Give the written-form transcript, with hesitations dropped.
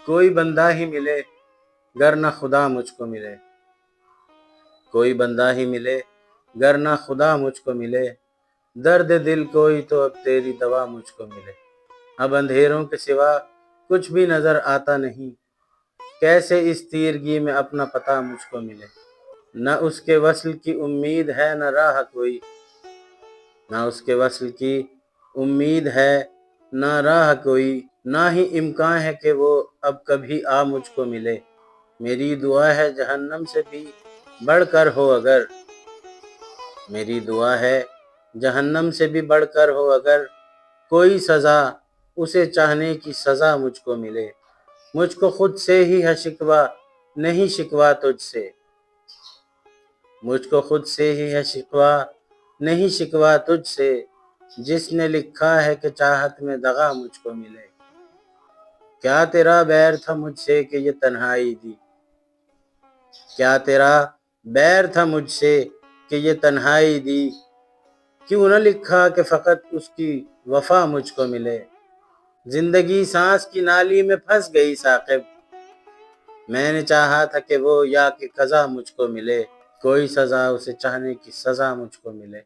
کوئی بندہ ہی ملے گر نہ خدا مجھ کو ملے، کوئی بندہ ہی ملے گر نہ خدا مجھ کو ملے، درد دل کوئی تو اب تیری دوا مجھ کو ملے۔ اب اندھیروں کے سوا کچھ بھی نظر آتا نہیں، کیسے اس تیرگی میں اپنا پتہ مجھ کو ملے۔ نہ اس کے وصل کی امید ہے نہ راہ کوئی، نہ اس کے وصل کی امید ہے نہ راہ کوئی، نہ ہی امکان ہے کہ وہ اب کبھی آ مجھ کو ملے۔ میری دعا ہے جہنم سے بھی بڑھ کر ہو اگر، میری دعا ہے جہنم سے بھی بڑھ کر ہو اگر، کوئی سزا اسے چاہنے کی سزا مجھ کو ملے۔ مجھ کو خود سے ہی ہے شکوہ نہیں شکوہ تجھ سے، مجھ کو خود سے ہی ہے شکوہ نہیں شکوہ تجھ سے، جس نے لکھا ہے کہ چاہت میں دغا مجھ کو ملے۔ کیا تیرا بیر تھا مجھ سے کہ یہ تنہائی دی، کیا تیرا بیر تھا مجھ سے کہ یہ تنہائی دی، کیوں نہ لکھا کہ فقط اس کی وفا مجھ کو ملے۔ زندگی سانس کی نالی میں پھنس گئی ثاقب، میں نے چاہا تھا کہ وہ یا کہ قضا مجھ کو ملے، کوئی سزا اسے چاہنے کی سزا مجھ کو ملے۔